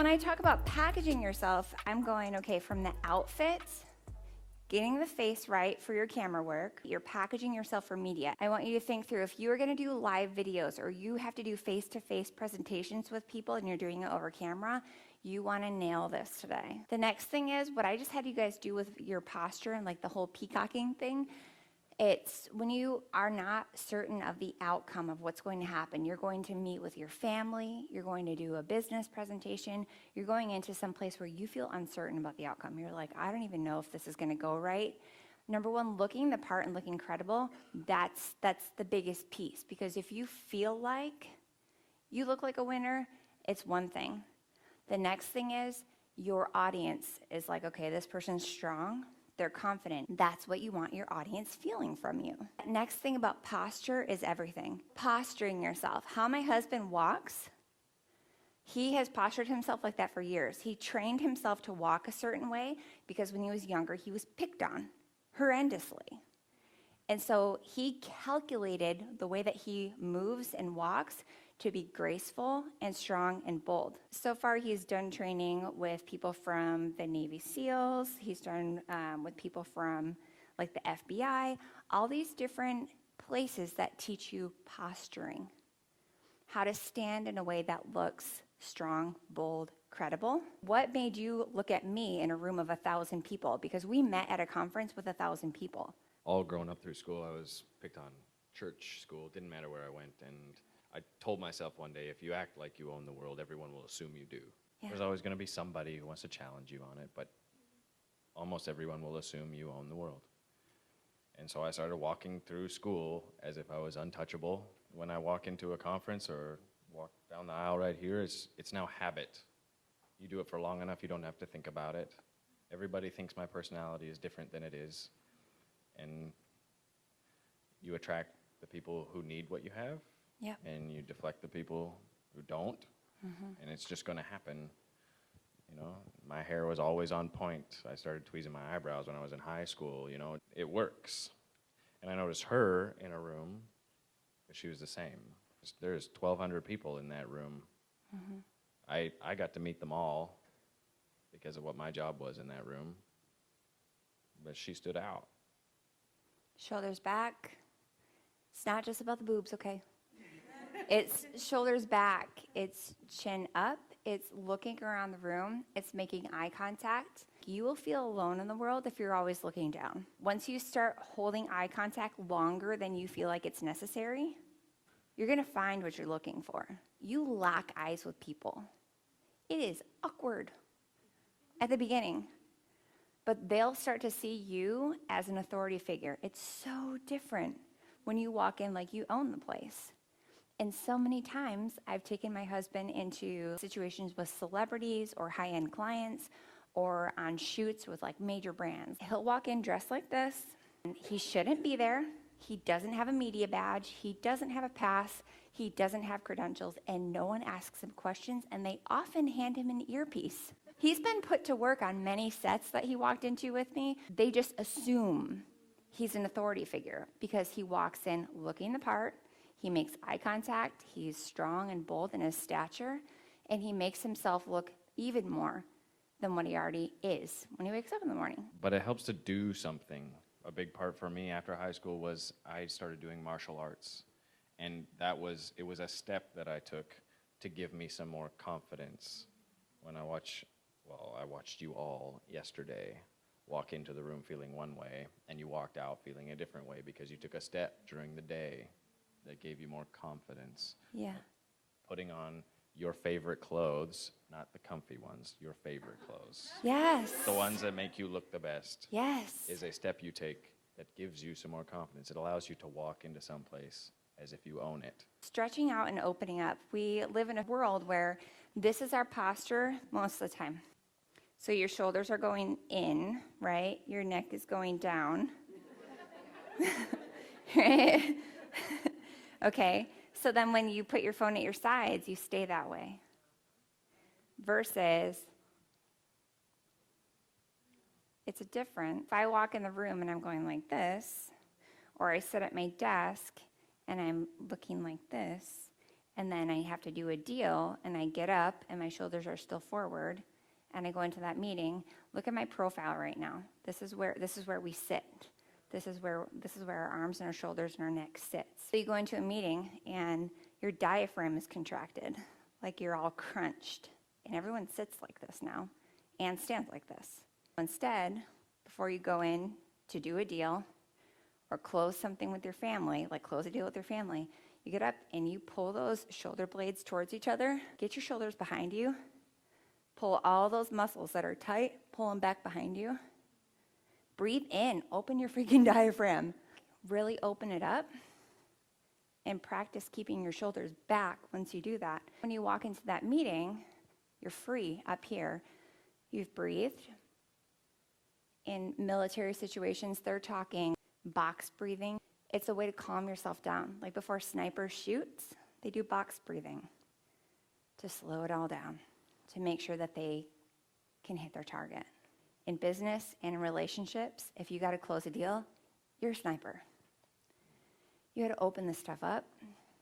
When I talk about packaging yourself, I'm going, okay, from the outfits, getting the face right for your camera work, you're packaging yourself for media. I want you to think through if you are gonna do live videos or you have to do face-to-face presentations with people and you're doing it over camera, you wanna nail this today. The next thing is what I just had you guys do with your posture and like the whole peacocking thing. It's when you are not certain of the outcome of what's going to happen. You're going to meet with your family, you're going to do a business presentation, you're going into some place where you feel uncertain about the outcome. You're like, I don't even know if this is going to go right. Number one, looking the part and looking credible, that's the biggest piece. Because if you feel like you look like a winner, it's one thing. The next thing is your audience is like, okay, this person's strong. They're confident. That's what you want your audience feeling from you. Next thing about posture is everything. Posturing yourself. How my husband walks, he has postured himself like that for years. He trained himself to walk a certain way because when he was younger, he was picked on horrendously. And so he calculated the way that he moves and walks to be graceful and strong and bold. So far, he's done training with people from the Navy SEALs. He's done with people from like the FBI, all these different places that teach you posturing, how to stand in a way that looks strong, bold, credible. What made you look at me in a room of 1,000 people? Because we met at a conference with 1,000 people. All growing up through school, I was picked on. Church, school, didn't matter where I went, and I told myself one day, if you act like you own the world, everyone will assume you do. Yeah. There's always going to be somebody who wants to challenge you on it, but almost everyone will assume you own the world. And so I started walking through school as if I was untouchable. When I walk into a conference or walk down the aisle right here, it's now habit. You do it for long enough, you don't have to think about it. Everybody thinks my personality is different than it is. And you attract the people who need what you have. Yep. And you deflect the people who don't, and it's just going to happen. You know, my hair was always on point. I started tweezing my eyebrows when I was in high school. You know, it works. And I noticed her in a room, but she was the same. There's 1,200 people in that room. I got to meet them all because of what my job was in that room, but she stood out. Shoulders back. It's not just about the boobs, okay? It's shoulders back, it's chin up, it's looking around the room, it's making eye contact. You will feel alone in the world if you're always looking down. Once you start holding eye contact longer than you feel like it's necessary, you're gonna find what you're looking for. You lock eyes with people. It is awkward at the beginning, but they'll start to see you as an authority figure. It's so different when you walk in like you own the place. And so many times I've taken my husband into situations with celebrities or high-end clients or on shoots with like major brands. He'll walk in dressed like this, and he shouldn't be there. He doesn't have a media badge. He doesn't have a pass. He doesn't have credentials, and no one asks him questions, and they often hand him an earpiece. He's been put to work on many sets that he walked into with me. They just assume he's an authority figure because he walks in looking the part. He makes eye contact, he's strong and bold in his stature, and he makes himself look even more than what he already is when he wakes up in the morning. But it helps to do something. A big part for me after high school was I started doing martial arts. And it was a step that I took to give me some more confidence. When I watched you all yesterday walk into the room feeling one way, and you walked out feeling a different way because you took a step during the day that gave you more confidence. Yeah. Putting on your favorite clothes, not the comfy ones, your favorite clothes. Yes. The ones that make you look the best. Yes. Is a step you take that gives you some more confidence. It allows you to walk into some place as if you own it. Stretching out and opening up. We live in a world where this is our posture most of the time. So your shoulders are going in, right? Your neck is going down. Right? Okay, so then when you put your phone at your sides, you stay that way. Versus, it's a different. If I walk in the room and I'm going like this, or I sit at my desk and I'm looking like this, and then I have to do a deal, and I get up, and my shoulders are still forward, and I go into that meeting. Look at my profile right now. This is where we sit. This is where our arms and our shoulders and our neck sits. So you go into a meeting, and your diaphragm is contracted, like you're all crunched. And everyone sits like this now and stands like this. Instead, before you go in to do a deal or close something with your family, like close a deal with your family, you get up and you pull those shoulder blades towards each other. Get your shoulders behind you. Pull all those muscles that are tight, pull them back behind you. Breathe in, open your freaking diaphragm. Really open it up and practice keeping your shoulders back once you do that. When you walk into that meeting, you're free up here. You've breathed. In military situations, they're talking box breathing. It's a way to calm yourself down. Like before a sniper shoots, they do box breathing to slow it all down, to make sure that they can hit their target. In business and in relationships, if you got to close a deal, you're a sniper. You got to open this stuff up.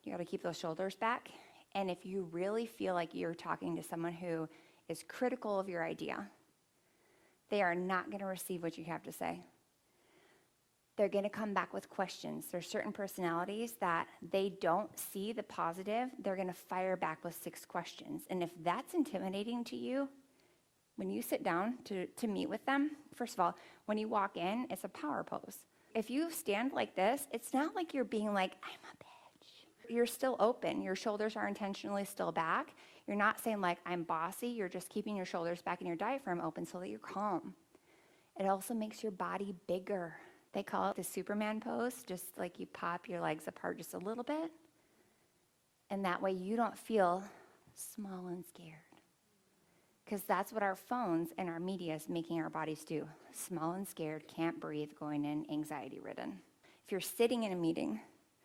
You got to keep those shoulders back. And if you really feel like you're talking to someone who is critical of your idea, they are not going to receive what you have to say. They're going to come back with questions. There's certain personalities that they don't see the positive. They're going to fire back with 6 questions. And if that's intimidating to you, when you sit down to meet with them, first of all, when you walk in, it's a power pose. If you stand like this, it's not like you're being like, I'm a bitch. You're still open. Your shoulders are intentionally still back. You're not saying like, I'm bossy. You're just keeping your shoulders back and your diaphragm open so that you're calm. It also makes your body bigger. They call it the Superman pose, just like you pop your legs apart just a little bit. And that way you don't feel small and scared. Because that's what our phones and our media is making our bodies do. Small and scared, can't breathe, going in, anxiety-ridden. If you're sitting in a meeting,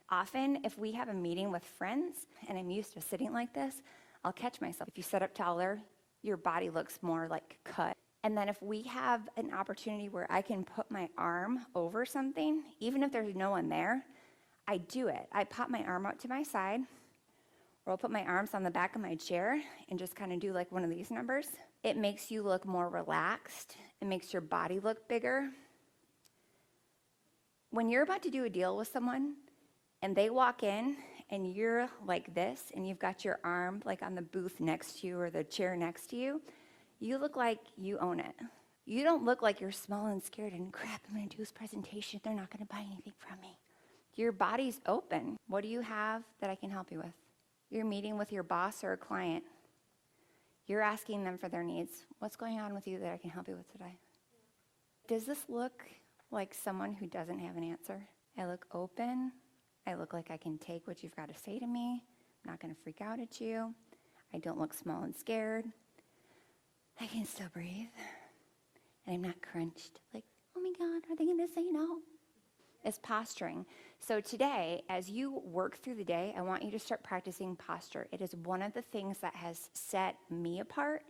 often if we have a meeting with friends and I'm used to sitting like this, I'll catch myself. If you sit up taller, your body looks more like cut. And then if we have an opportunity where I can put my arm over something, even if there's no one there, I do it. I pop my arm out to my side, or I'll put my arms on the back of my chair and just kind of do like one of these numbers. It makes you look more relaxed. It makes your body look bigger. When you're about to do a deal with someone and they walk in and you're like this and you've got your arm like on the booth next to you or the chair next to you, you look like you own it. You don't look like you're small and scared and crap, I'm going to do this presentation. They're not going to buy anything from me. Your body's open. What do you have that I can help you with? You're meeting with your boss or a client. You're asking them for their needs. What's going on with you that I can help you with today? Does this look like someone who doesn't have an answer? I look open. I look like I can take what you've got to say to me. I'm not going to freak out at you. I don't look small and scared. I can still breathe. And I'm not crunched. Like, oh my God, are they going to say no? It's posturing. So today, as you work through the day, I want you to start practicing posture. It is one of the things that has set me apart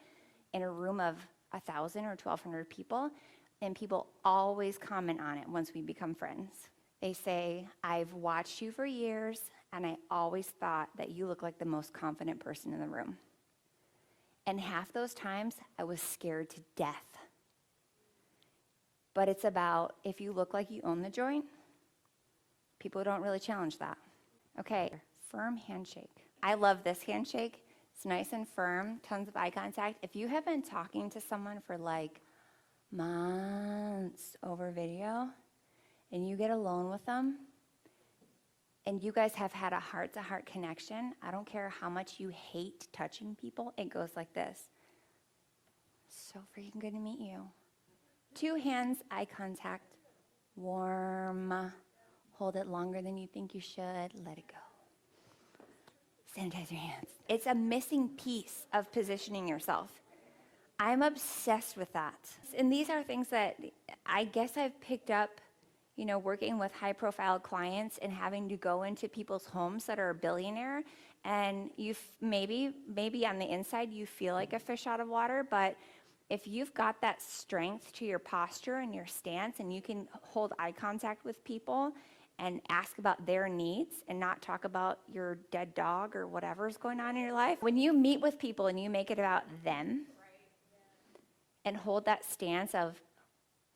in a room of 1,000 or 1,200 people, and people always comment on it once we become friends. They say, I've watched you for years, and I always thought that you look like the most confident person in the room. And half those times, I was scared to death. But it's about if you look like you own the joint, people don't really challenge that. Okay, firm handshake. I love this handshake. It's nice and firm, tons of eye contact. If you have been talking to someone for like months over video and you get alone with them and you guys have had a heart-to-heart connection, I don't care how much you hate touching people, it goes like this. So freaking good to meet you. 2 hands, eye contact, warm. Hold it longer than you think you should. Let it go. Sanitize your hands. It's a missing piece of positioning yourself. I'm obsessed with that. And these are things that I guess I've picked up, working with high-profile clients and having to go into people's homes that are a billionaire. And you maybe on the inside you feel like a fish out of water, but if you've got that strength to your posture and your stance and you can hold eye contact with people and ask about their needs and not talk about your dead dog or whatever's going on in your life. When you meet with people and you make it about them and hold that stance of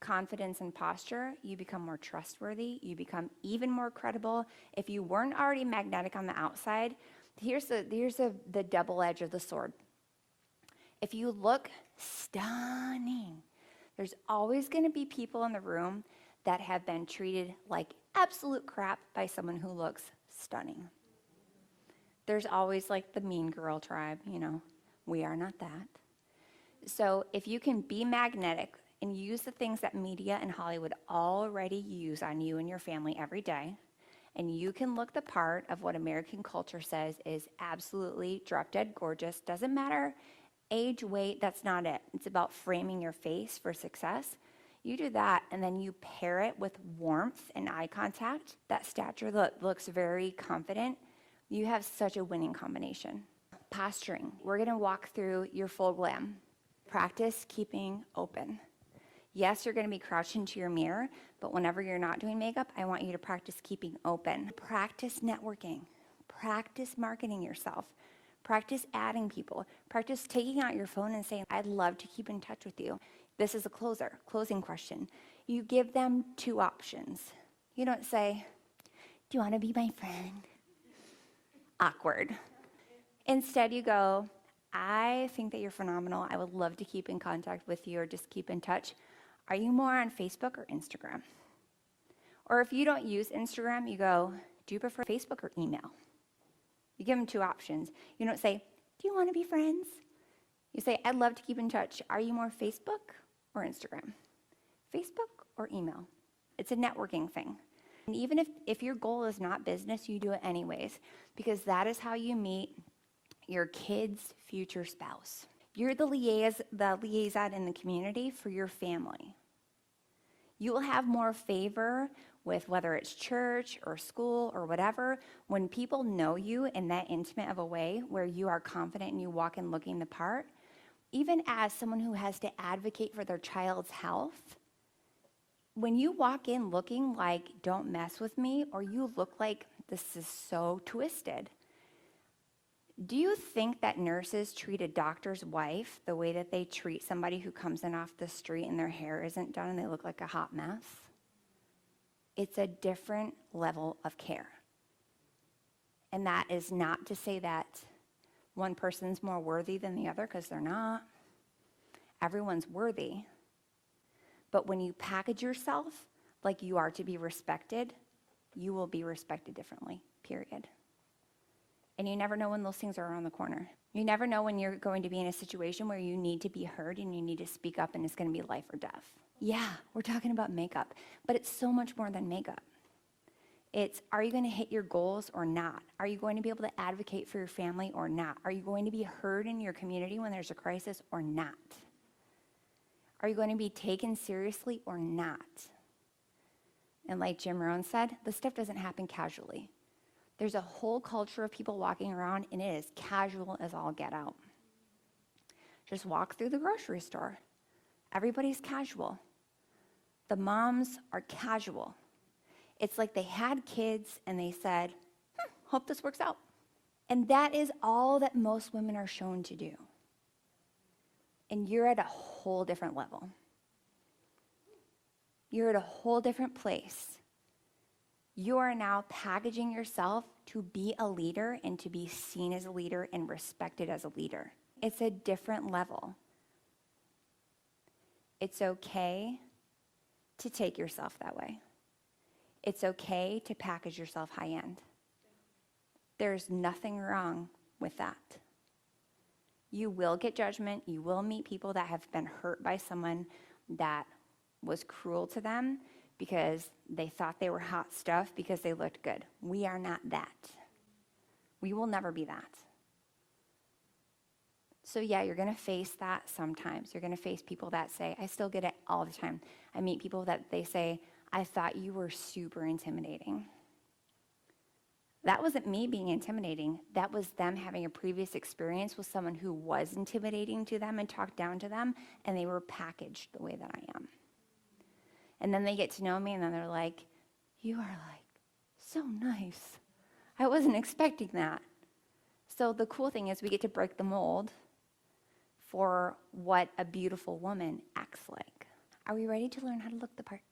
confidence and posture, you become more trustworthy, you become even more credible. If you weren't already magnetic on the outside, here's the double edge of the sword. If you look stunning, there's always going to be people in the room that have been treated like absolute crap by someone who looks stunning. There's always like the mean girl tribe, we are not that. So if you can be magnetic and use the things that media and Hollywood already use on you and your family every day, and you can look the part of what American culture says is absolutely drop dead gorgeous, doesn't matter age, weight, that's not it. It's about framing your face for success. You do that, and then you pair it with warmth and eye contact. That stature looks very confident. You have such a winning combination. Posturing. We're going to walk through your full glam. Practice keeping open. Yes, you're going to be crouched into your mirror, but whenever you're not doing makeup, I want you to practice keeping open. Practice networking. Practice marketing yourself. Practice adding people. Practice taking out your phone and saying, I'd love to keep in touch with you. This is a closing question. You give them two options. You don't say, do you want to be my friend? Awkward. Instead, you go, I think that you're phenomenal. I would love to keep in contact with you or just keep in touch. Are you more on Facebook or Instagram? Or if you don't use Instagram, you go, do you prefer Facebook or email? You give them two options. You don't say, do you want to be friends? You say, I'd love to keep in touch. Are you more Facebook or Instagram? Facebook or email? It's a networking thing. And even if your goal is not business, you do it anyways, because that is how you meet your kid's future spouse. You're the liaison in the community for your family. You will have more favor with whether it's church or school or whatever, when people know you in that intimate of a way where you are confident and you walk in looking the part. Even as someone who has to advocate for their child's health, when you walk in looking like, don't mess with me, or you look like this is so twisted, do you think that nurses treat a doctor's wife the way that they treat somebody who comes in off the street and their hair isn't done and they look like a hot mess? It's a different level of care. And that is not to say that one person's more worthy than the other, because they're not. Everyone's worthy. But when you package yourself like you are to be respected, you will be respected differently, period. And you never know when those things are around the corner. You never know when you're going to be in a situation where you need to be heard and you need to speak up and it's going to be life or death. Yeah, we're talking about makeup, but it's so much more than makeup. It's, are you going to hit your goals or not? Are you going to be able to advocate for your family or not? Are you going to be heard in your community when there's a crisis or not? Are you going to be taken seriously or not? And like Jim Rohn said, this stuff doesn't happen casually. There's a whole culture of people walking around, and it is casual as all get out. Just walk through the grocery store. Everybody's casual. The moms are casual. It's like they had kids and they said, hope this works out. And that is all that most women are shown to do. And you're at a whole different level. You're at a whole different place. You are now packaging yourself to be a leader and to be seen as a leader and respected as a leader. It's a different level. It's okay to take yourself that way. It's okay to package yourself high-end. There's nothing wrong with that. You will get judgment. You will meet people that have been hurt by someone that was cruel to them because they thought they were hot stuff because they looked good. We are not that. We will never be that. So yeah, you're going to face that sometimes. You're going to face people that say, I still get it all the time. I meet people that they say, I thought you were super intimidating. That wasn't me being intimidating. That was them having a previous experience with someone who was intimidating to them and talked down to them, and they were packaged the way that I am. And then they get to know me, and then they're like, you are like so nice. I wasn't expecting that. So the cool thing is we get to break the mold for what a beautiful woman acts like. Are we ready to learn how to look the part?